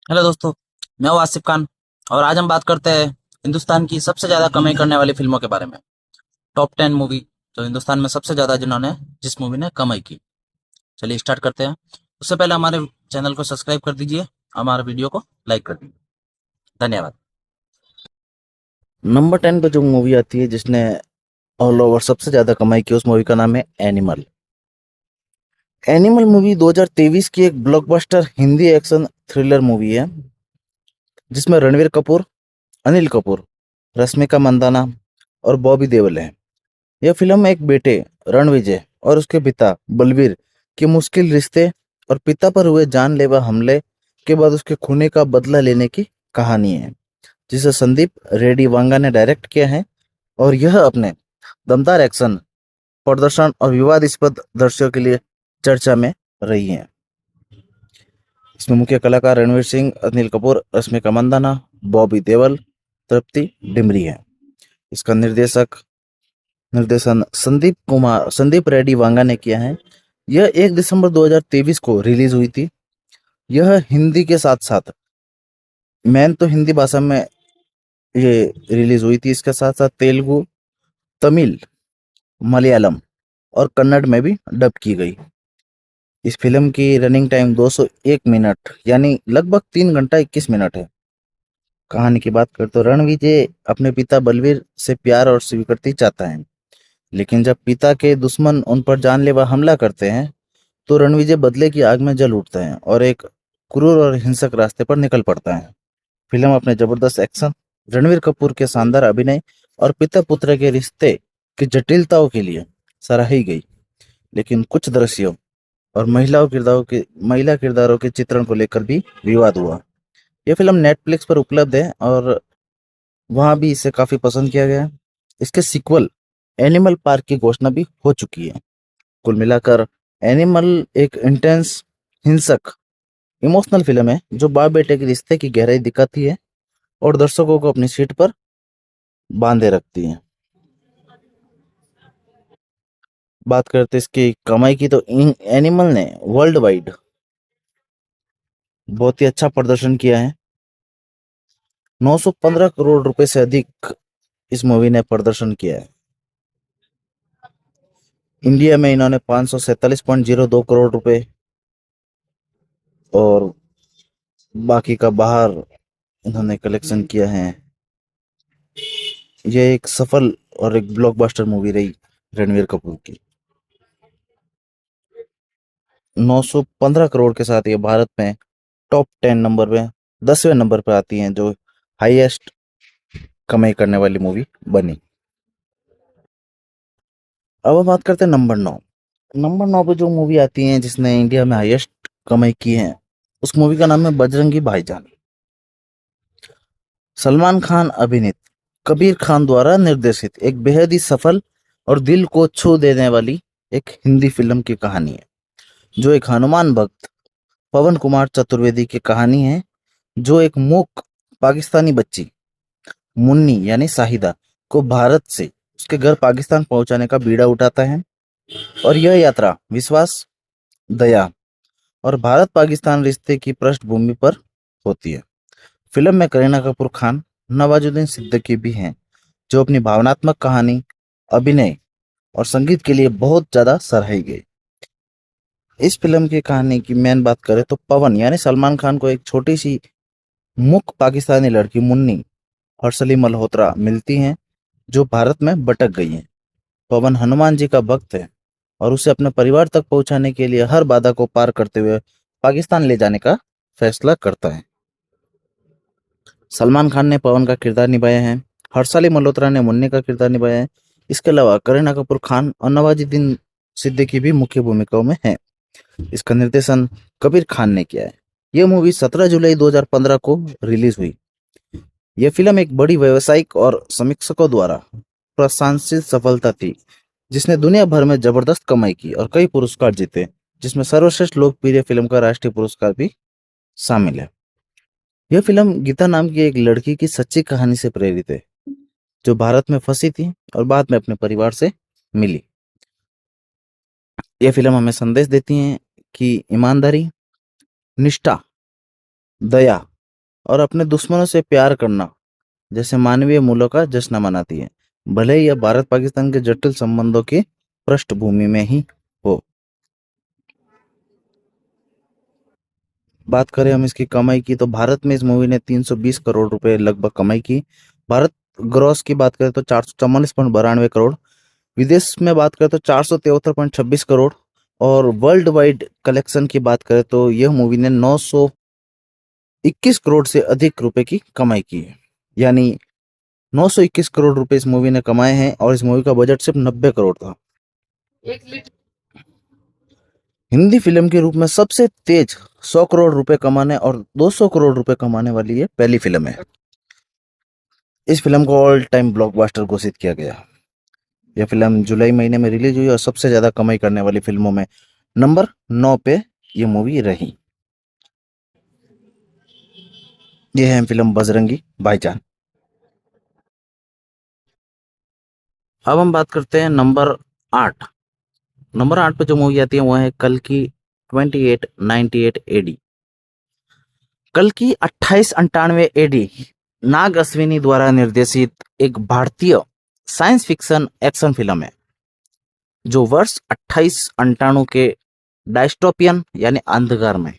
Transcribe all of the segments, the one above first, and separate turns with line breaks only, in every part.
Hello दोस्तों। मैं हूं आसिफ खान। और आज हम बात करते हैं हिंदुस्तान की सबसे ज्यादा कमाई करने वाली फिल्मों के बारे में। टॉप 10 मूवी जो हिंदुस्तान में सबसे ज्यादा जिन्होंने जिस मूवी ने कमाई की। चलिए स्टार्ट करते हैं। उससे पहले हमारे चैनल को सब्सक्राइब कर दीजिए, हमारे वीडियो को लाइक कर दीजिए। धन्यवाद।
नंबर 10 पे जो मूवी आती है जिसने ऑल ओवर सबसे ज्यादा कमाई की उस मूवी का नाम है एनिमल। एनिमल मूवी 2023 की एक blockbuster Hindi action thriller movie है जिसमें रणवीर कपूर, अनिल कपूर, रश्मिका मंदाना और बॉबी देओल है। यह फिल्म एक बेटे रणविजय और उसके पिता बलवीर के मुश्किल रिश्ते और पिता पर हुए जानलेवा हमले के बाद उसके खूनी का बदला लेने की कहानी है, जिसे संदीप रेड्डी वांगा ने डायरेक्ट किया है। और यह अपने दमदार एक्शन, प्रदर्शन और विवादास्पद दृश्यों के लिए चर्चा में रही हैं। इसमें मुख्य कलाकार रणवीर सिंह, अनिल कपूर, रश्मिका मंदाना, बॉबी देओल, तृप्ति डिमरी है। इसका निर्देशन संदीप रेड्डी वांगा ने किया है। यह 1 दिसंबर 2023 को रिलीज हुई थी। यह हिंदी के साथ साथ मैन तो हिंदी भाषा में ये रिलीज हुई थी, इसके साथ साथ तेलुगु, तमिल, मलयालम और कन्नड़ में भी डब की गई। इस फिल्म की रनिंग टाइम 201 मिनट यानी लगभग 3 घंटा 21 मिनट है। कहानी की बात करें तो रणविजय अपने पिता बलवीर से प्यार और स्वीकृति चाहता है, लेकिन जब पिता के दुश्मन उन पर जानलेवा हमला करते हैं तो रणविजय बदले की आग में जल उठता है और एक क्रूर और हिंसक रास्ते पर निकल पड़ता है। फिल्म अपने जबरदस्त एक्शन, रणवीर कपूर के शानदार अभिनय और पिता पुत्र के रिश्ते की जटिलताओं के लिए सराही गई, लेकिन कुछ दृश्यों और महिला किरदारों के चित्रण को लेकर भी विवाद हुआ। यह फिल्म नेटफ्लिक्स पर उपलब्ध है और वहां भी इसे काफी पसंद किया गया है। इसके सीक्वल एनिमल पार्क की घोषणा भी हो चुकी है। कुल मिलाकर एनिमल एक इंटेंस, हिंसक, इमोशनल फिल्म है जो बाप बेटे के रिश्ते की गहराई दिखाती है और दर्शकों को अपनी सीट पर बांधे रखती है। बात करते इसकी कमाई की तो एनिमल ने वर्ल्ड वाइड बहुत ही अच्छा प्रदर्शन किया है। 915 करोड़ रुपए से अधिक इस मूवी ने प्रदर्शन किया है। इंडिया में इन्होंने 547.02 करोड़ रुपए और बाकी का बाहर इन्होंने कलेक्शन किया है। ये एक सफल और एक ब्लॉकबस्टर मूवी रही रणवीर कपूर की। 915 करोड़ के साथ ये भारत में टॉप 10 नंबर पे 10वें नंबर पे आती हैं जो हाईएस्ट कमाई करने वाली मूवी बनी। अब हम बात करते हैं नंबर 9 पे जो मूवी आती है जिसने इंडिया में हाईएस्ट कमाई की है, उस मूवी का नाम है बजरंगी भाईजान। सलमान खान अभिनीत, कबीर खान द्वारा निर्देशित एक बेहद ही सफल और दिल को छू देने वाली एक हिंदी फिल्म की कहानी है, जो एक हनुमान भक्त पवन कुमार चतुर्वेदी की कहानी है, जो एक मूक पाकिस्तानी बच्ची मुन्नी यानी शाहिदा को भारत से उसके घर पाकिस्तान पहुंचाने का बीड़ा उठाता है। और यह यात्रा विश्वास, दया और भारत पाकिस्तान रिश्ते की पृष्ठभूमि पर होती है। फिल्म में करीना कपूर खान, नवाजुद्दीन सिद्दीकी भी हैं, जो अपनी भावनात्मक कहानी, अभिनय और संगीत के लिए बहुत ज्यादा सराही गई। इस फिल्म की कहानी की मेन बात करें तो पवन यानी सलमान खान को एक छोटी सी मूक पाकिस्तानी लड़की मुन्नी हर्षली मल्होत्रा मिलती हैं, जो भारत में भटक गई हैं। पवन हनुमान जी का भक्त है और उसे अपने परिवार तक पहुंचाने के लिए हर बाधा को पार करते हुए पाकिस्तान ले जाने का फैसला करता है। सलमान खान ने पवन का किरदार निभाया है। हर्षाली मल्होत्रा ने मुन्नी का किरदार निभाया है। इसके अलावा करीना कपूर खान और नवाजुद्दीन सिद्दीकी भी मुख्य भूमिकाओं में हैं। इसका निर्देशन कबीर खान ने किया है। यह मूवी 17 जुलाई 2015 को रिलीज हुई। यह फिल्म एक बड़ी व्यावसायिक और समीक्षकों द्वारा प्रशंसित सफलता थी, जिसने दुनिया भर में जबरदस्त कमाई की और कई पुरस्कार जीते, जिसमें सर्वश्रेष्ठ लोकप्रिय फिल्म का राष्ट्रीय पुरस्कार भी शामिल है। यह फिल्म गीता नाम की एक लड़की की सच्ची कहानी से प्रेरित है, जो भारत में फंसी थी और बाद में अपने परिवार से मिली। यह फिल्म हमें संदेश देती है कि ईमानदारी, निष्ठा, दया और अपने दुश्मनों से प्यार करना जैसे मानवीय मूल्यों का जश्न मनाती है, भले ही यह भारत पाकिस्तान के जटिल संबंधों की पृष्ठभूमि में ही हो। बात करें हम इसकी कमाई की, तो भारत में इस मूवी ने 320 करोड़ रुपए लगभग कमाई की। भारत ग्रॉस की बात करें तो 444.92 करोड़, विदेश में बात करें तो 473.26 करोड़, और वर्ल्ड वाइड कलेक्शन की बात करें तो यह मूवी ने 921 करोड़ से अधिक रुपए की कमाई की है। यानी 921 करोड़ रुपए इस मूवी ने कमाए हैं, और इस मूवी का बजट सिर्फ 90 करोड़ था। हिंदी फिल्म के रूप में सबसे तेज 100 करोड़ रुपए कमाने और 200 करोड़ रुपए कमाने वाली ये पहली फिल्म है। इस फिल्म को ऑल टाइम ब्लॉकबस्टर घोषित किया गया। यह फिल्म जुलाई महीने में रिलीज हुई और सबसे ज्यादा कमाई करने वाली फिल्मों में नंबर 9 पे ये मूवी रही। यह है फिल्म बजरंगी भाईजान। अब हम बात करते हैं नंबर 8। नंबर 8 पे जो मूवी आती है वो है कल की 2898 एडी। कल की 2898 एडी नाग अश्विनी द्वारा निर्देशित एक भारतीय साइंस फिक्शन एक्शन फिल्म है, जो वर्ष 2898 के डायस्टोपियन यानी अंधकार में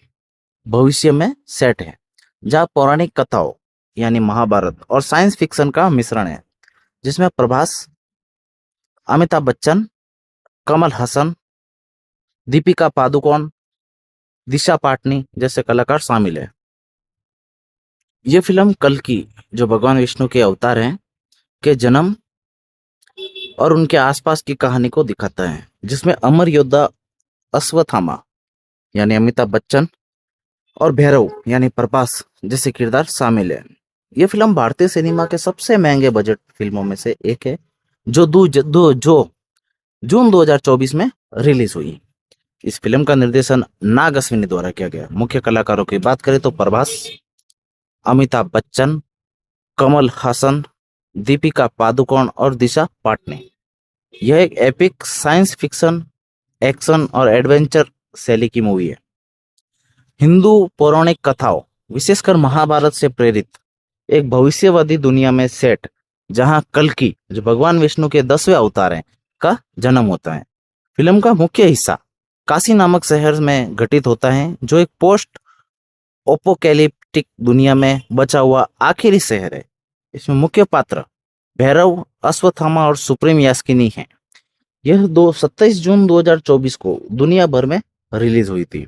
भविष्य में सेट है, जहाँ पौराणिक कथाओं यानी महाभारत और साइंस फिक्शन का मिश्रण है, जिसमें प्रभास, अमिताभ बच्चन, कमल हसन, दीपिका पादुकोण, दिशा पाटनी जैसे कलाकार शामिल है। ये फिल्म कल्कि, जो भगवान विष्णु के अवतार हैं, के जन्म और उनके आसपास की कहानी को दिखाता है, जिसमें अमर योद्धा अश्वत्थामा यानी अमिताभ बच्चन और भैरव यानी प्रभास जैसे किरदार शामिल है। ये फिल्म भारतीय सिनेमा के सबसे महंगे बजट फिल्मों में से एक है, जो जो जून 2024 में रिलीज हुई। इस फिल्म का निर्देशन नाग अश्विनी द्वारा किया गया। मुख्य कलाकारों की बात करें तो प्रभास, अमिताभ बच्चन, कमल हसन, दीपिका पादुकोण और दिशा पाटनी। यह एक एपिक साइंस फिक्शन, एक्शन और एडवेंचर शैली की मूवी है। हिंदू पौराणिक कथाओं, विशेषकर महाभारत से प्रेरित एक भविष्यवादी दुनिया में सेट, जहां कल्कि, जो भगवान विष्णु के 10वें अवतार हैं, का जन्म होता है। फिल्म का मुख्य हिस्सा काशी नामक शहर में घटित होता है, जो एक पोस्ट ओपोकैलिप्टिक दुनिया में बचा हुआ आखिरी शहर है। इसमें मुख्य पात्र भैरव, अश्वत्थामा और सुप्रीम यास्किनी हैं। यह 27 जून 2024 को दुनिया भर में रिलीज हुई थी।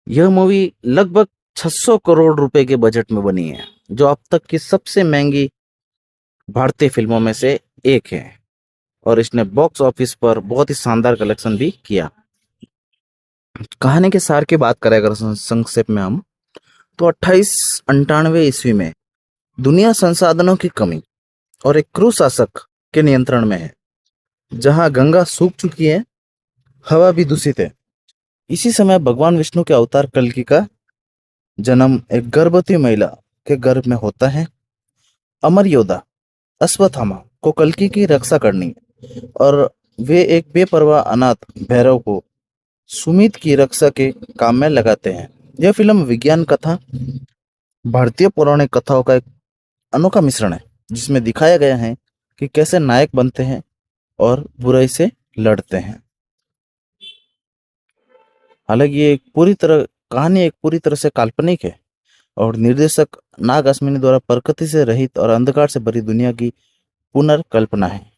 यह मूवी लगभग 600 करोड़ रुपए के बजट में बनी है, जो अब तक की सबसे महंगी भारतीय फिल्मों में से एक है, और इसने बॉक्स ऑफिस पर बहुत ही शानदार कलेक्शन भी किया। कहानी के सार की बात करें अगर संक्षेप में हम, तो 2898 ईस्वी में दुनिया संसाधनों की कमी और एक क्रूर शासक के नियंत्रण में है, जहां गंगा सूख चुकी है, हवा भी दूषित है। इसी समय भगवान विष्णु के अवतार कल्कि का जन्म एक गर्भवती महिला के गर्भ में होता है। अमर योद्धा अश्वत्थामा को कल्कि की रक्षा करनी है, और वे एक बेपरवाह अनाथ भैरव को सुमित की रक्षा के काम में लगाते हैं। यह फिल्म विज्ञान कथा, भारतीय पौराणिक कथाओं का एक अनोखा मिश्रण है, जिसमें दिखाया गया है कि कैसे नायक बनते हैं और बुराई से लड़ते हैं। हालांकि ये एक पूरी तरह कहानी एक पूरी तरह से काल्पनिक है, और निर्देशक नाग अश्विनी द्वारा प्रकृति से रहित और अंधकार से भरी दुनिया की पुनर्कल्पना है।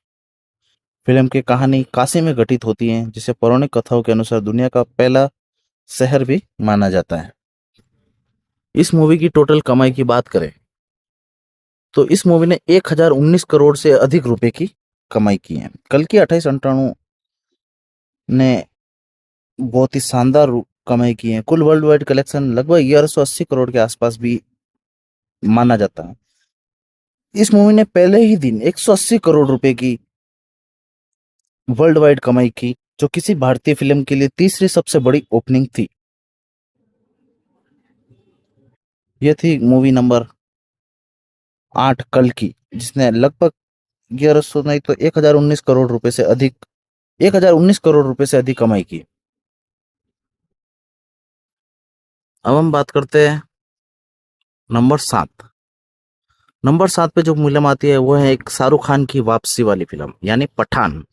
फिल्म की कहानी काशी में घटित होती है, जिसे पौराणिक कथाओं के अनुसार दुनिया का पहला शहर भी माना जाता है। इस मूवी की टोटल कमाई की बात करें तो इस मूवी ने 1019 करोड़ से अधिक रुपए की कमाई की है। कल की 2898 ने बहुत ही शानदार कमाई की है। कुल वर्ल्ड वाइड कलेक्शन लगभग 1180 करोड़ के आसपास भी माना जाता है। इस मूवी ने पहले ही दिन 180 करोड़ रुपए की वर्ल्ड वाइड कमाई की, जो किसी भारतीय फिल्म के लिए तीसरी सबसे बड़ी ओपनिंग थी। यह थी मूवी नंबर 8 कल की, जिसने लगभग 1100 नहीं तो 1019 करोड़ रुपए से अधिक 1019 करोड़ रुपए से अधिक कमाई की। अब हम बात करते हैं नंबर 7। नंबर 7 पे जो फिल्म आती है वो है एक शाहरुख खान की वापसी वाली फिल्म यानी पठान।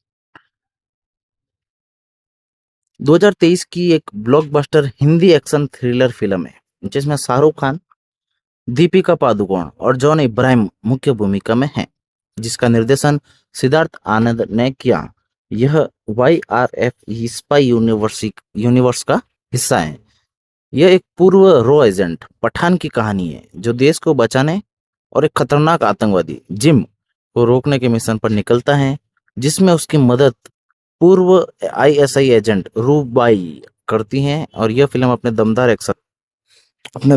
2023 की एक blockbuster Hindi action thriller film है जिसमें शाहरुख खान, दीपिका पादुकोण और जॉन इब्राहिम मुख्य भूमिका में हैं, जिसका निर्देशन सिद्धार्थ आनंद ने किया। यह YRF स्पाई यूनिवर्स का हिस्सा है। यह एक पूर्व रॉ एजेंट पठान की कहानी है जो देश को बचाने और एक खतरनाक आतंकवादी जिम को रोकने के मिशन पर निकलता है, जिसमें उसकी मदद पूर्व ISI एजेंट रूबाई करती हैं। और यह फिल्म अपने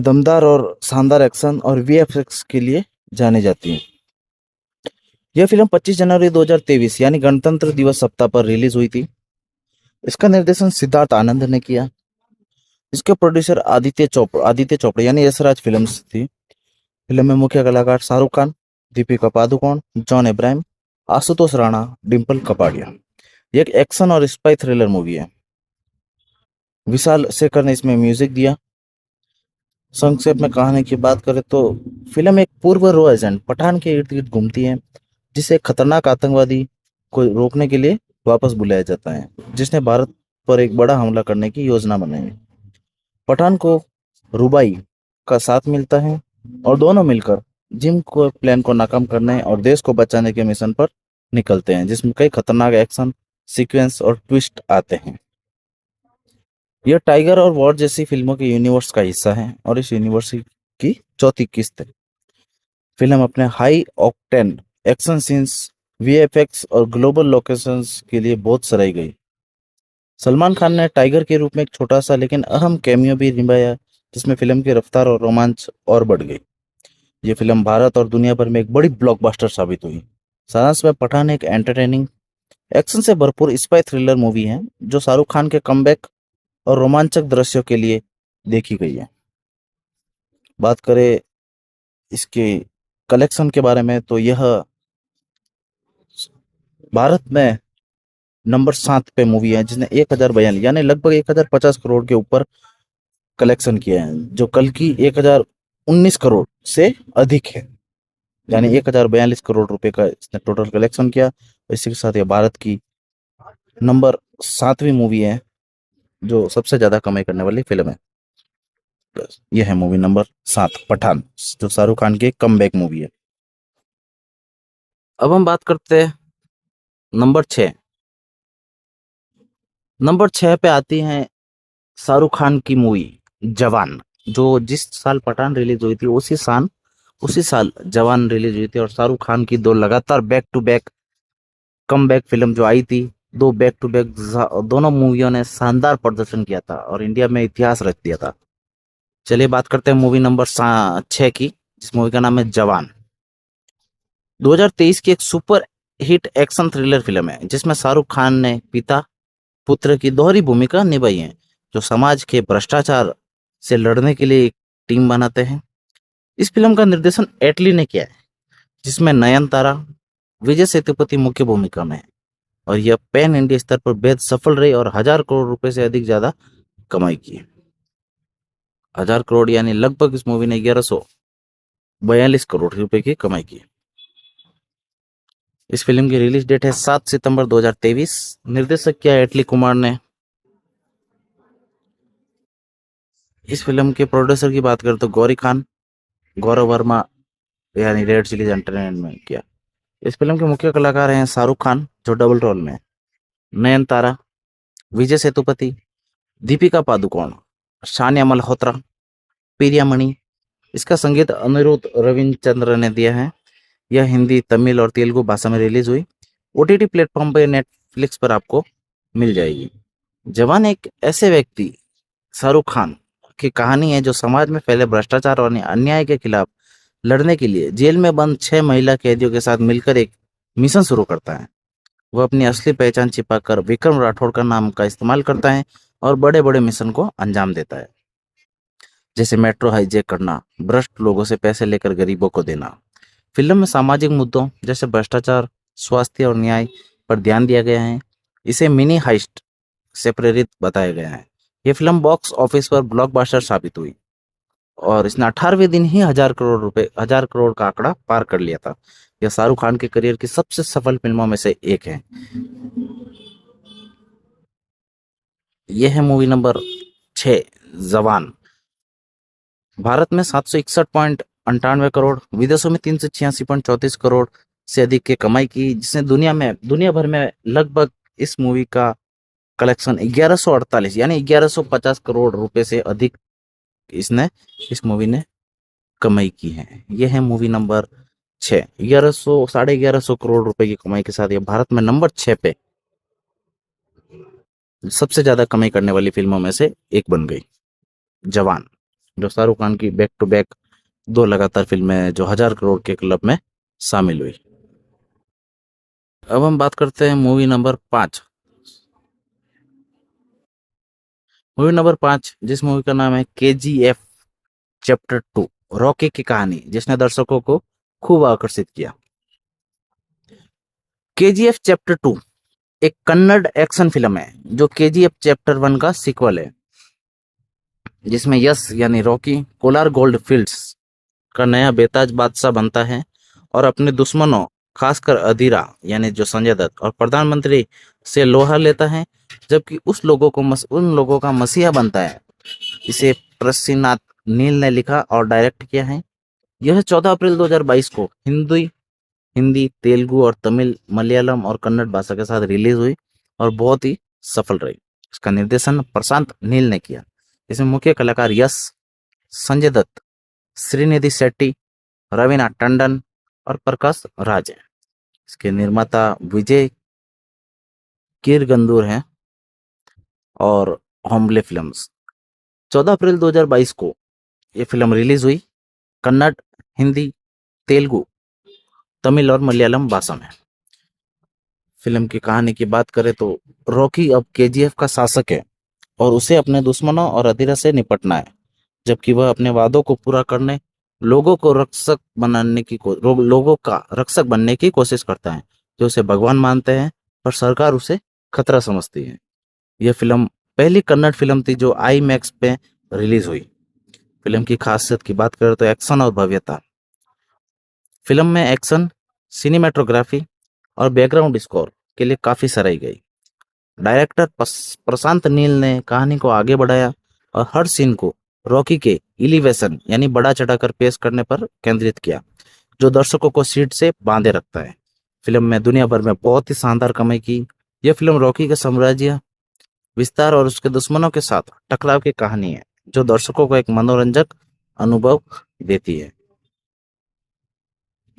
दमदार और शानदार एक्शन और VFX के लिए जानी जाती है। यह फिल्म 25 जनवरी 2023 यानी गणतंत्र दिवस सप्ताह पर रिलीज हुई थी। इसका निर्देशन सिद्धार्थ आनंद ने किया। इसके प्रोड्यूसर आदित्य चोपड़ा यानी यशराज फिल्म्स थी। फिल्म में मुख्य कलाकार शाहरुख खान, दीपिका पादुकोण, जॉन इब्राहिम, आशुतोष राणा, डिम्पल कपाड़िया। ये एक एक्शन और स्पाई थ्रिलर मूवी है। विशाल शेखर ने इसमें म्यूजिक दिया। संक्षेप में कहानी की बात करें तो फिल्म एक पूर्व रॉ एजेंट पठान के इर्द गिर्द घूमती है, जिसे एक खतरनाक आतंकवादी को रोकने के लिए वापस बुलाया जाता है, जिसने भारत पर एक बड़ा हमला करने की योजना बनाई है। पठान को रुबाई का साथ मिलता है और दोनों मिलकर जिम को प्लान को नाकाम करने और देश को बचाने के मिशन पर निकलते हैं, जिसमें कई खतरनाक एक्शन सीक्वेंस और ट्विस्ट आते हैं। यह टाइगर और वॉर जैसी फिल्मों के यूनिवर्स का हिस्सा है और इस यूनिवर्स की चौथी किस्त है। फिल्म अपने high octane action scenes, VFX और ग्लोबल लोकेशंस के लिए बहुत सराही गई। सलमान खान ने टाइगर के रूप में एक छोटा सा लेकिन अहम कैमियो भी निभाया, जिसमें फिल्म की रफ्तार और रोमांच और बढ़ गई। ये फिल्म भारत और दुनिया भर में एक बड़ी ब्लॉकबस्टर साबित हुई। सारांश में पठान एक एंटरटेनिंग एक्शन से भरपूर स्पाई थ्रिलर मूवी है जो शाहरुख खान के कमबैक और रोमांचक दृश्यों के लिए देखी गई है। बात करें इसके कलेक्शन के बारे में तो यह भारत में नंबर 7 पे मूवी है, जिसने 1042 यानी लगभग 1050 करोड़ के ऊपर कलेक्शन किया है, जो कल की 1019 करोड़ से अधिक है। यानी 1042 करोड़ रुपए का इसने टोटल कलेक्शन किया। इसी के साथ ये भारत की नंबर 7वीं मूवी है जो सबसे ज्यादा कमाई करने वाली फिल्म है। यह है मूवी नंबर 7 पठान, जो शाहरुख खान की कमबैक मूवी है। अब हम बात करते हैं नंबर 6। नंबर 6 पे आती है शाहरुख खान की मूवी जवान, जो जिस साल पठान रिलीज हुई थी उसी साल जवान रिलीज हुई थी। और शाहरुख खान की दो लगातार back to back comeback film जो आई थी, दो बैक टू बैक दोनों मूवियों ने शानदार प्रदर्शन किया था और इंडिया में इतिहास रच दिया था। चलिए बात करते हैं मूवी नंबर 6 की, जिस मूवी का नाम है जवान। 2023 की एक super hit action thriller film है जिसमें शाहरुख खान ने पिता पुत्र की दोहरी भूमिका निभाई है, जो समाज के भ्रष्टाचार से लड़ने के लिए एक टीम बनाते हैं। इस फिल्म का निर्देशन एटली ने किया है, जिसमें नयनतारा, विजय सेतुपति मुख्य भूमिका में है। और यह पैन इंडिया स्तर पर बेहद सफल रही और 1000 करोड़ रुपए से अधिक ज्यादा कमाई की। 1000 करोड़ यानी लगभग इस मूवी ने 1142 करोड़ रुपए की कमाई की। इस फिल्म की रिलीज डेट है 7 सितंबर 2023। निर्देशक किया है एटली कुमार ने। इस फिल्म के प्रोड्यूसर की बात करें तो गौरी खान, गौरव वर्मा यानी रेड चिलीज एंटरटेनमेंट किया। इस फिल्म के मुख्य कलाकार हैं शाहरुख खान जो डबल रोल में, नयनतारा, विजय सेतुपति, दीपिका पादुकोण, सानिया मल्होत्रा, प्रियामणि। इसका संगीत अनिरुद्ध रविचंद्र ने दिया है। यह हिंदी, तमिल और तेलुगु भाषा में रिलीज हुई। OTT प्लेटफॉर्म पर, नेटफ्लिक्स पर आपको मिल जाएगी। जवान एक ऐसे व्यक्ति शाहरुख खान की कहानी है जो समाज में फैले भ्रष्टाचार और अन्याय के खिलाफ लड़ने के लिए जेल में बंद 6 महिला कैदियों के साथ मिलकर एक मिशन शुरू करता है। वह अपनी असली पहचान छिपाकर विक्रम राठौड़ का नाम का इस्तेमाल करता है और बड़े बड़े मिशन को अंजाम देता है, जैसे मेट्रो हाईजैक करना, भ्रष्ट लोगों से पैसे लेकर गरीबों को देना। फिल्म में सामाजिक मुद्दों जैसे भ्रष्टाचार, स्वास्थ्य और न्याय पर ध्यान दिया गया है। इसे मिनी हाइस्ट से प्रेरित बताया गया है। यह फिल्म बॉक्स ऑफिस पर ब्लॉकबस्टर साबित हुई। और इसने 18वें दिन ही 1000 करोड़ का आंकड़ा पार कर लिया था। यह शाहरुख खान के करियर की सबसे सफल फिल्मों में से एक है। यह है मूवी नंबर 6, जवान। भारत में 761.98 करोड़, विदेशों में 386.34 करोड़ से अधिक की कमाई की, जिसने दुनिया भर में लगभग इस मूवी का कलेक्शन 1148 यानी 1150 करोड़ रुपए से अधिक इसने इस मूवी ने कमाई की है। यह है मूवी नंबर 6। 1100 करोड़ रुपए की कमाई के साथ यह भारत में नंबर 6 पे सबसे ज्यादा कमाई करने वाली फिल्मों में से एक बन गई। जवान, जो शाहरुख खान की बैक टू बैक 2 लगातार फिल्में जो 1000 करोड़ के क्लब में शामिल हुई। अब हम बात करते हैं मूवी नंबर 5। मूवी नंबर 5, जिस मूवी का नाम है KGF चैप्टर 2, रॉकी की कहानी, जिसने दर्शकों को खूब आकर्षित किया। KGF चैप्टर 2 एक कन्नड़ एक्शन फिल्म है जो KGF चैप्टर 1 का सीक्वल है, जिसमें यश यानी रॉकी कोलार गोल्ड फील्ड्स का नया बेताज बादशाह बनता है और अपने दुश्मनों, खासकर अधीरा यानी जो संजय दत्त और प्रधानमंत्री से लोहा लेता है, जबकि उन लोगों का मसीहा बनता है। इसे प्रसीनाथ नील ने लिखा और डायरेक्ट किया है। यह 14 अप्रैल 2022 को हिंदी, तेलुगु और तमिल, मलयालम और कन्नड़ भाषा के साथ रिलीज हुई और बहुत ही सफल रही। इसका निर्देशन प्रशांत नील ने किया। इसमें मुख्य कलाकार यश, संजय दत्त, श्रीनिधि शेट्टी, रवीना टंडन और प्रकाश राज हैं। इसके निर्माता विजय किरगंदूर हैं और होमले फिल्म्स। 14 अप्रैल 2022 को ये फिल्म रिलीज हुई कन्नड़, हिंदी, तेलुगु, तमिल और मलयालम भाषा में। फिल्म की कहानी की बात करें तो रॉकी अब KGF का शासक है और उसे अपने दुश्मनों और अधीरा से निपटना है, जबकि वह अपने वादों को पूरा करने लोगों का रक्षक बनने की कोशिश करता है, जो उसे भगवान मानते हैं, पर सरकार उसे खतरा समझती है। यह फिल्म पहली कन्नड़ फिल्म थी जो IMAX पे रिलीज हुई। फिल्म की खासियत की बात करें तो एक्शन और भव्यता। फिल्म में एक्शन, सिनेमेटोग्राफी और बैकग्राउंड स्कोर के लिए काफी सराही गई। डायरेक्टर प्रशांत नील ने कहानी को आगे बढ़ाया और हर सीन को रॉकी के एलिवेशन यानी बढ़ा चढ़ाकर पेश करने पर केंद्रित किया, जो दर्शकों को सीट से बांधे रखता है। फिल्म में दुनिया भर में बहुत ही शानदार कमाई की। यह फिल्म रॉकी के साम्राज्य विस्तार और उसके दुश्मनों के साथ टकराव की कहानी है, जो दर्शकों को एक मनोरंजक अनुभव देती है।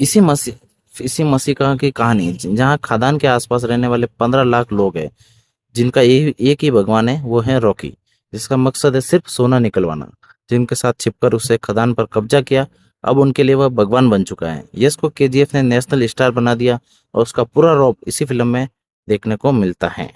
इसी मसीहा की कहानी, जहां खादान के आसपास रहने वाले 15 लाख लोग हैं, जिनका एक ही भगवान है, वो है रॉकी, जिसका मकसद है सिर्फ सोना निकलवाना। जिनके साथ छिपकर उसे खदान पर कब्जा किया, अब उनके लिए वह भगवान बन चुका है। यश को KGF ने नेशनल स्टार बना दिया और उसका पूरा रौब इसी फिल्म में देखने को मिलता है।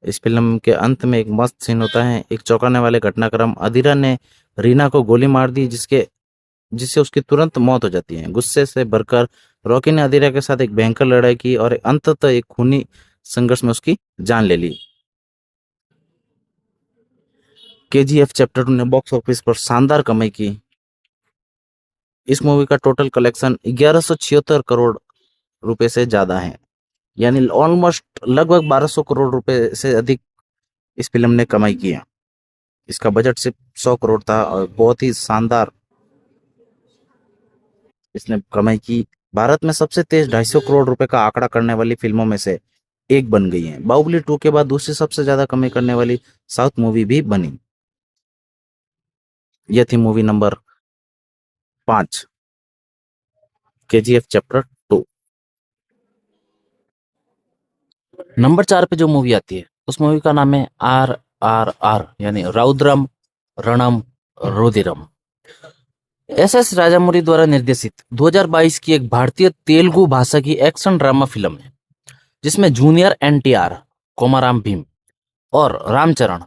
इस फिल्म के अंत में एक मस्त सीन होता है। एक चौंकाने वाले घटनाक्रम, अधीरा ने रीना को गोली मार दी, जिससे उसकी तुरंत मौत हो जाती है। गुस्से से भरकर रॉकी ने अधीरा के साथ एक भयंकर लड़ाई की और अंततः एक खूनी संघर्ष में उसकी जान ले ली। KGF चैप्टर 2 ने बॉक्स ऑफिस पर शानदार कमाई की। इस मूवी का टोटल कलेक्शन 1176 करोड़ रुपए से ज्यादा है, यानी ऑलमोस्ट लगभग 1200 करोड़ रुपए से अधिक इस फिल्म ने कमाई की है। इसका बजट सिर्फ 100 करोड़ था और बहुत ही शानदार इसने कमाई की। भारत में सबसे तेज 250 करोड़ रुपए का आंकड़ा करने वाली फिल्मों में से एक बन गई है। बाहुबली 2 के बाद दूसरी सबसे ज्यादा कमाई करने वाली साउथ मूवी भी बनी। यह थी movie number 5, KGF chapter 2। Number 4 पे जो मूवी आती है, उस मूवी का नाम है RRR यानी रौद्रम रणम रुधिरम। SS राजामौली द्वारा निर्देशित 2022 की एक भारतीय तेलुगु भाषा की एक्शन ड्रामा फिल्म है, जिसमें जूनियर NTR, कोमाराम भीम और रामचरण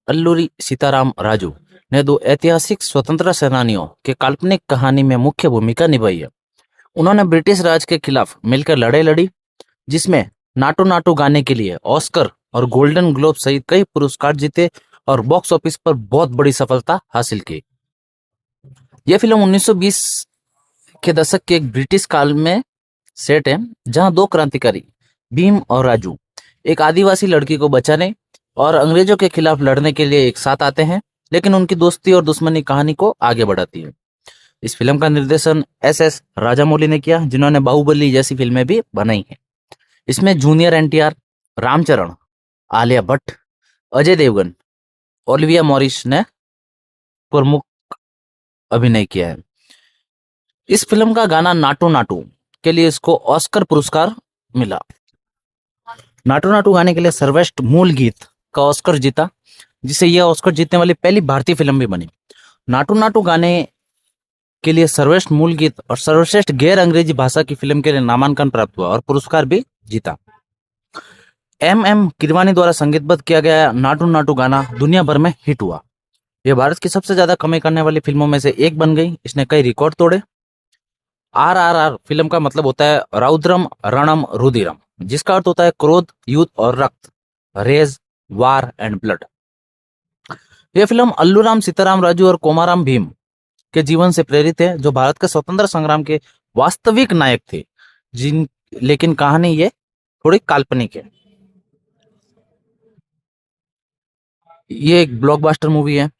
अल्लूरी सीताराम राजू ने 2 ऐतिहासिक स्वतंत्रता सेनानियों के काल्पनिक कहानी में मुख्य भूमिका निभाई है। उन्होंने ब्रिटिश राज के खिलाफ मिलकर लड़ाई लड़ी, जिसमें नाटू नाटू गाने के लिए ऑस्कर और गोल्डन ग्लोब सहित कई पुरस्कार जीते
और बॉक्स ऑफिस पर बहुत बड़ी सफलता हासिल की। यह फिल्म 1920 के दशक के एक ब्रिटिश काल में सेट है, जहां दो क्रांतिकारी भीम और राजू एक आदिवासी लड़की को बचाने और अंग्रेजों के खिलाफ लड़ने के लिए एक साथ आते हैं, लेकिन उनकी दोस्ती और दुश्मनी कहानी को आगे बढ़ाती है। इस फिल्म का निर्देशन एस राजामौली ने किया, जिन्होंने बाहुबली जैसी फिल्में भी बनाई हैं। इसमें junior NTR, Ramcharan, Alia Bhatt, Ajay Devgan, Olivia Morris ने प्रमुख अभिनय किया है। इस फिल्म का गाना नाटू नाटू के लिए इसको ऑस्कर पुरस्कार मिला। नाटू नाटू गाने के लिए सर्वश्रेष्ठ मूल गीत का ऑस्कर जीता, जिसे यह ऑस्कर जीतने वाली पहली भारतीय फिल्म भी बनी। नाटू नाटू गाने के लिए सर्वश्रेष्ठ मूल गीत और सर्वश्रेष्ठ गैर अंग्रेजी भाषा की फिल्म के लिए नामांकन प्राप्त हुआ और पुरस्कार भी जीता। एम किरवानी द्वारा संगीतबद्ध किया गया नाटू नाटू गाना दुनिया भर में हिट हुआ। यह भारत की सबसे ज्यादा कमाई करने वाली फिल्मों में से एक बन गई। इसने कई रिकॉर्ड तोड़े। RRR फिल्म का मतलब होता है रौद्रम रणम रुधिरम, जिसका अर्थ होता है क्रोध, युद्ध और रक्त, रेज, वार एंड ब्लड। यह फिल्म अल्लूराम सीताराम राजू और कोमाराम भीम के जीवन से प्रेरित है, जो भारत के स्वतंत्र संग्राम के वास्तविक नायक थे, लेकिन कहानी ये थोड़ी काल्पनिक है। ये एक ब्लॉकबस्टर मूवी है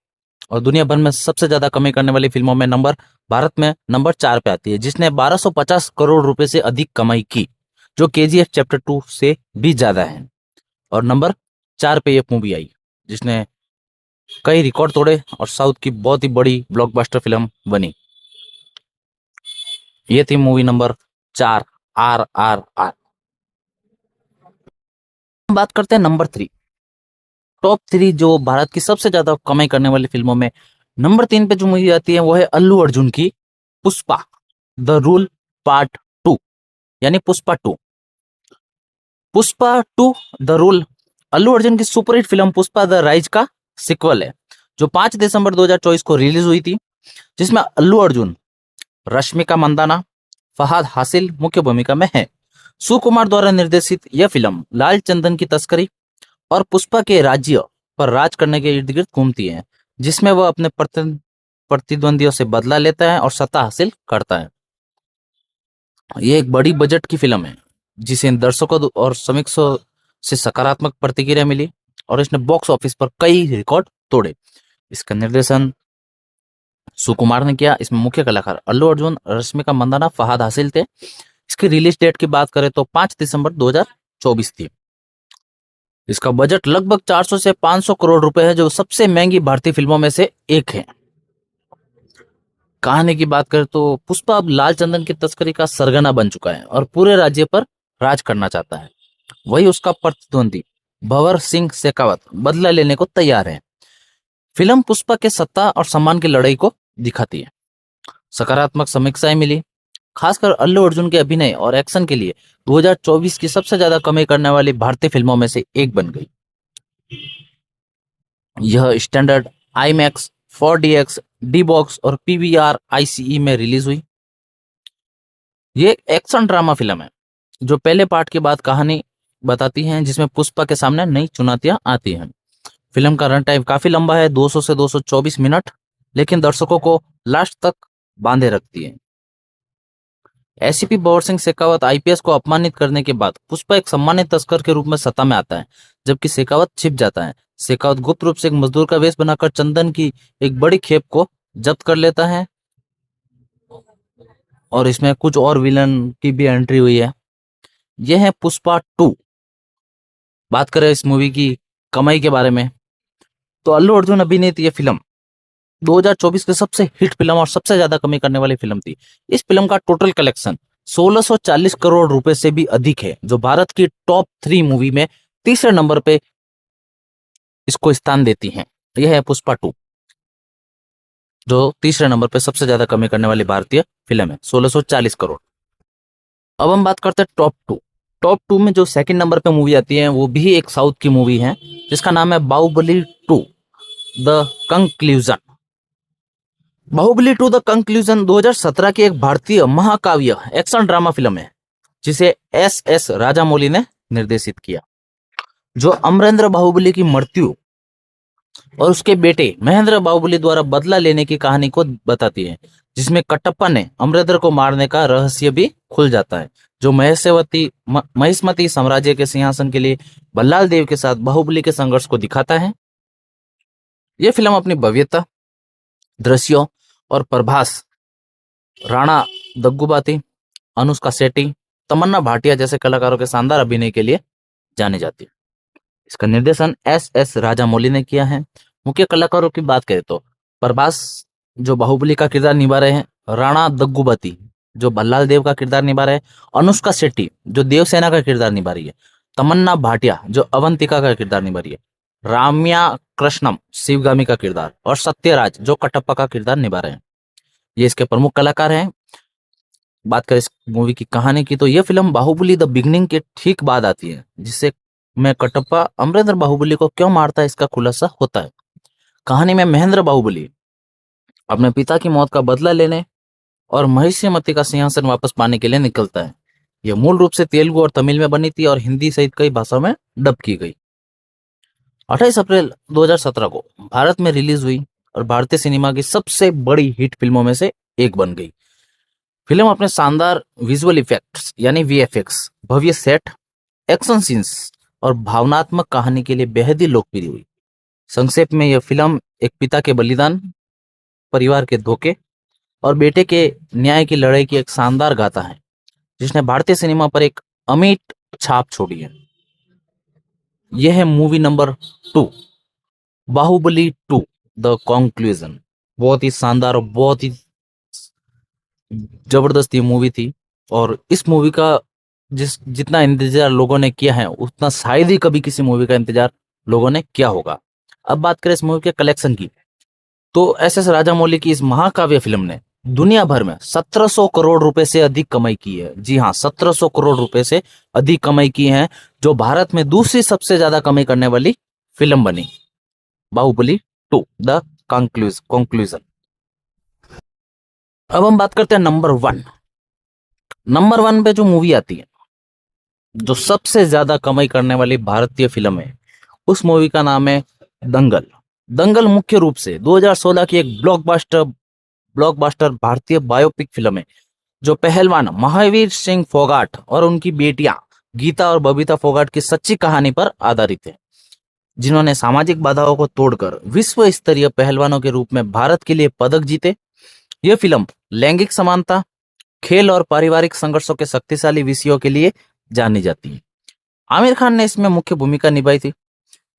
और दुनिया भर में सबसे ज्यादा कमाई करने वाली फिल्मों में भारत में नंबर 4 पे आती है, जिसने 1250 करोड़ रुपए से अधिक कमाई की, जो KGF चैप्टर 2 से भी ज्यादा है। और नंबर 4 पे ये मूवी आई, जिसने कई रिकॉर्ड तोड़े और साउथ की बहुत ही बड़ी ब्लॉकबस्टर फिल्म बनी। ये थी मूवी नंबर 4, RRR। बात करते हैं नंबर 3, टॉप 3 जो भारत की सबसे ज्यादा कमाई करने वाली फिल्मों में नंबर 3 पे जो मूवी आती है वो है अल्लू अर्जुन की पुष्पा द रूल पार्ट 2, यानी पुष्पा 2। पुष्पा 2 द रूल अल्लू अर्जुन की superhit film Pushpa the rise का सिक्वल है, जो 5 दिसंबर 2024 को रिलीज हुई थी, जिसमें अल्लू अर्जुन, रश्मिका मंदाना, फहाद हासिल मुख्य भूमिका में है। सुकुमार द्वारा निर्देशित यह फिल्म लाल चंदन की तस्करी और पुष्पा के राज्य पर राज करने के इर्द गिर्द घूमती है, जिसमें वह अपने प्रतिद्वंदियों से बदला लेता है और सत्ता हासिल करता है। यह एक बड़ी बजट की फिल्म है, जिसे दर्शकों और समीक्षकों से सकारात्मक प्रतिक्रिया मिली और इसने बॉक्स ऑफिस पर कई रिकॉर्ड तोड़े। इसका निर्देशन सुकुमार ने किया। इसमें मुख्य कलाकार अल्लू अर्जुन, रश्मिका मंदाना, फहाद हासिल थे। इसकी रिलीज डेट की बात करें तो 5 दिसंबर 2024 थी। इसका बजट लगभग 400 से 500 करोड़ रुपए है, जो सबसे महंगी भारतीय फिल्मों में से एक है। कहानी की बात करें तो पुष्पा अब लाल चंदन की तस्करी का सरगना बन चुका है और पूरे राज्य पर राज करना चाहता है। वही उसका प्रतिद्वंदी भंवर सिंह शेखावत बदला लेने को तैयार है। फिल्म पुष्पा के सत्ता और सम्मान की लड़ाई को दिखाती है। सकारात्मक समीक्षाएं मिली, खासकर अल्लू अर्जुन के अभिनय और एक्शन के लिए 2024 की सबसे ज्यादा कमाई करने वाली भारतीय फिल्मों में से एक बन गई। यह स्टैंडर्ड IMAX, 4DX, D-Box और PVR ICE में रिलीज हुई। ये एक एक्शन ड्रामा फिल्म है, जो पहले पार्ट के बाद कहानी बताती है, जिसमें पुष्पा के सामने नई चुनौतियां आती हैं। फिल्म का रन टाइम काफी लंबा है, 200 से 224 मिनट, लेकिन दर्शकों को लास्ट तक बांधे रखती है। एसीपी भंवर सिंह शेखावत IPS को अपमानित करने के बाद पुष्पा एक सम्मानित तस्कर के रूप में सत्ता में आता है, जबकि शेखावत छिप जाता है। शेखावत गुप्त रूप से एक मजदूर का वेश बनाकर चंदन की एक बड़ी खेप को जब्त कर लेता है और इसमें कुछ और विलन की भी एंट्री हुई है। यह है पुष्पा 2। बात करें इस मूवी की कमाई के बारे में तो अल्लू अर्जुन अभिनीत यह फिल्म 2024 की सबसे हिट फिल्म और सबसे ज्यादा कमाई करने वाली फिल्म थी। इस फिल्म का टोटल कलेक्शन 1640 करोड़ रुपए से भी अधिक है, जो भारत की टॉप 3 मूवी में तीसरे नंबर पे इसको स्थान देती हैं। यह है पुष्पा 2, जो तीसरे नंबर पे सबसे ज्यादा कमाई करने वाली भारतीय फिल्म है, 1640 करोड़। अब हम बात करते हैं टॉप 2। टॉप 2 में जो सेकंड नंबर पे मूवी आती है वो भी एक साउथ की मूवी है, जिसका नाम है Baahubali 2 the conclusion. Baahubali 2 the conclusion 2017 की एक भारतीय महाकाव्य एक्शन ड्रामा फिल्म है, जिसे SS राजामौली ने निर्देशित किया। जो अमरेंद्र बाहुबली की मृत्यु और उसके बेटे महेंद्र बाहुबली द्वारा बदला लेने की कहानी को बताती है, जिसमें कटप्पा ने अमरेंद्र को मारने का रहस्य भी खुल जाता है, जो महिष्मती साम्राज्य के सिंहासन के लिए बल्लाल देव के साथ बाहुबली के संघर्ष को दिखाता है। यह फिल्म अपनी भव्यता, दृश्यों और प्रभास, राणा दग्गुबाती, अनुष्का शेट्टी, तमन्ना भाटिया जैसे कलाकारों के शानदार अभिनय के लिए जानी जाती है। इसका निर्देशन एस राजामौली ने किया है। मुख्य कलाकारों की बात करें तो प्रभास जो बाहुबली का किरदार निभा रहे हैं, राणा दग्गुबाती जो भल्लाल देव का किरदार निभा रहे हैं, अनुष्का शेट्टी जो देवसेना का किरदार निभा रही है, तमन्ना भाटिया जो अवंतिका का किरदार निभा रही है, राम्या कृष्णम शिवगामी का किरदार, और सत्यराज जो कटप्पा का किरदार निभा रहे हैं। ये इसके प्रमुख कलाकार हैं। बात करें इस मूवी की कहानी की तो यह फिल्म बाहुबली द बिगनिंग के ठीक बाद आती है, जिससे में कटप्पा अमरेंद्र बाहुबली को क्यों मारता है इसका खुलासा होता है। कहानी में महेंद्र बाहुबली अपने पिता की मौत का बदला लेने और महिष्मती का सिंहासन वापस पाने के लिए निकलता है। यह मूल रूप से तेलुगु और तमिल में बनी थी और हिंदी सहित कई भाषाओं में डब की गई। 28 अप्रैल 2017 को भारत में रिलीज हुई और भारतीय सिनेमा की सबसे बड़ी हिट फिल्मों में से एक बन गई। फिल्म अपने शानदार विजुअल इफेक्ट्स यानी वीएफएक्स, भव्य सेट, एक्शन सीन्स और भावनात्मक कहानी के लिए बेहद ही लोकप्रिय हुई। संक्षेप में यह फिल्म एक पिता के बलिदान, परिवार के धोखे और बेटे के न्याय की लड़ाई की एक शानदार गाथा है, जिसने भारतीय सिनेमा पर एक अमिट छाप छोड़ी है। यह है movie number 2, Baahubali 2 the conclusion. बहुत ही शानदार और बहुत ही जबरदस्त ये मूवी थी, और इस मूवी का जितना इंतजार लोगों ने किया है उतना शायद ही कभी किसी मूवी का इंतजार लोगों ने किया होगा। अब बात करें इस मूवी के कलेक्शन की तो एस राजामौली की इस महाकाव्य फिल्म ने दुनिया भर में 1700 करोड़ रुपए से अधिक कमाई की है। जी हाँ, 1700 करोड़ रुपए से अधिक कमाई की है, जो भारत में दूसरी सबसे ज्यादा कमाई करने वाली फिल्म बनी, बाहुबली 2 द कंक्लूजन। अब हम बात करते हैं नंबर 1। नंबर 1 पे जो मूवी आती है, जो सबसे ज्यादा कमाई करने वाली भारतीय फिल्म है, उस मूवी का नाम है दंगल। दंगल मुख्य रूप से 2016 की एक ब्लॉकबस्टर भारतीय बायोपिक फिल्म है, जो पहलवान महावीर सिंह फोगाट और उनकी बेटियां गीता और बबीता फोगाट की सच्ची कहानी पर आधारित है, जिन्होंने सामाजिक बाधाओं को तोड़कर विश्व स्तरीय पहलवानों के रूप में भारत के लिए पदक जीते। यह फिल्म लैंगिक समानता, खेल और पारिवारिक संघर्षों के शक्तिशाली विषयों के लिए जानी जाती है। आमिर खान ने इसमें मुख्य भूमिका निभाई थी।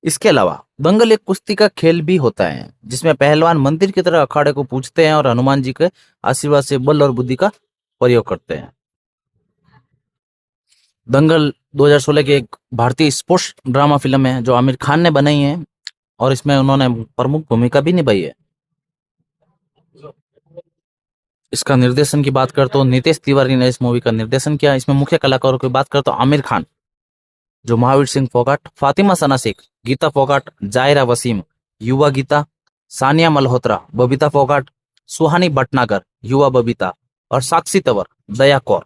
इसके अलावा दंगल एक कुश्ती का खेल भी होता है, जिसमें पहलवान मंदिर की तरह अखाड़े को पूजते हैं और हनुमान जी के आशीर्वाद से बल और बुद्धि का प्रयोग करते हैं। दंगल 2016 की एक भारतीय स्पोर्ट्स ड्रामा फिल्म है, जो आमिर खान ने बनाई है, और इसमें उन्होंने प्रमुख भूमिका भी निभाई है। इसका निर्देशन की बात करते तो नितेश तिवारी ने इस मूवी का निर्देशन किया। इसमें मुख्य कलाकारों की बात करते तो आमिर खान जो महावीर सिंह फोगाट, फातिमा सना शेख, गीता फोगाट, जायरा वसीम, युवा गीता, सानिया मल्होत्रा, बबीता फोगाट, सुहानी भटनागर, युवा बबीता, और साक्षी तंवर, दया कौर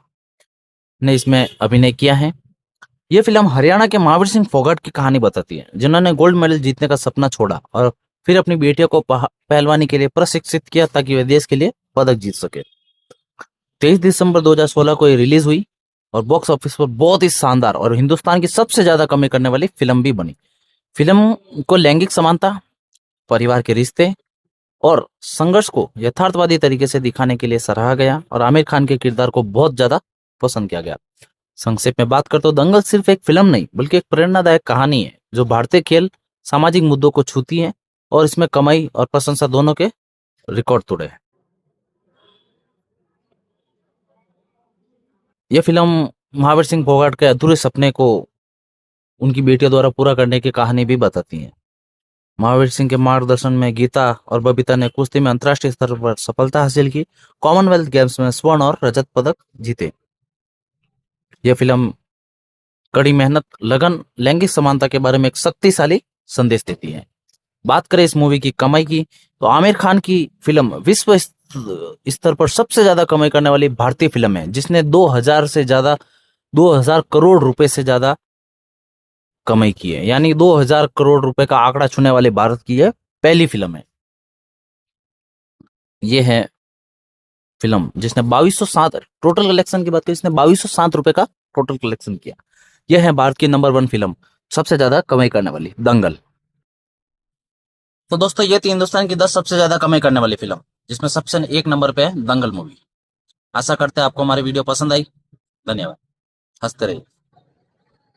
ने इसमें अभिनय किया है। यह फिल्म हरियाणा के महावीर सिंह फोगाट की कहानी बताती है, जिन्होंने गोल्ड मेडल जीतने का सपना छोड़ा और फिर अपनी बेटियों को पहलवानी के लिए प्रशिक्षित किया ताकि वे देश के लिए पदक जीत सके। 23 दिसंबर 2016 को ये रिलीज हुई और बॉक्स ऑफिस पर बहुत ही शानदार और हिंदुस्तान की सबसे ज्यादा कमाई करने वाली फिल्म भी बनी। फिल्म को लैंगिक समानता, परिवार के रिश्ते और संघर्ष को यथार्थवादी तरीके से दिखाने के लिए सराहा गया और आमिर खान के किरदार को बहुत ज्यादा पसंद किया गया। संक्षेप में बात करते हो, दंगल सिर्फ एक फिल्म नहीं बल्कि एक प्रेरणादायक कहानी है, जो भारतीय खेल, सामाजिक मुद्दों को छूती है और इसमें कमाई और प्रशंसा दोनों के रिकॉर्ड तोड़े हैं। यह फिल्म महावीर सिंह फोगाट के अधूरे सपने को उनकी बेटियों द्वारा पूरा करने की कहानी भी बताती है। महावीर सिंह के मार्गदर्शन में गीता और बबीता ने कुश्ती में अंतर्राष्ट्रीय स्तर पर सफलता हासिल की, कॉमनवेल्थ गेम्स में स्वर्ण और रजत पदक जीते। यह फिल्म कड़ी मेहनत, लगन, लैंगिक समानता के बारे में एक शक्तिशाली संदेश देती है। बात करें इस मूवी की कमाई की तो आमिर खान की फिल्म विश्व स्तर पर सबसे ज्यादा कमाई करने वाली भारतीय फिल्म है, जिसने 2000 करोड़ रुपए से ज्यादा कमाई की है। यानी 2000 करोड़ रुपए का आंकड़ा छूने वाली भारत की यह पहली फिल्म है। ये है फिल्म जिसने 2207 टोटल कलेक्शन की बात करें, इसने 2207 रुपए का टोटल कलेक्शन किया। यह है भारत की नंबर 1 फिल्म, सबसे ज्यादा कमाई करने वाली, दंगल। तो दोस्तों ये थी हिंदुस्तान की 10 सबसे ज्यादा कमाई करने वाली फिल्म, जिसमें सबसे एक नंबर पे है दंगल मूवी। आशा करते हैं आपको हमारी वीडियो पसंद आई। धन्यवाद। हंसते रहिए।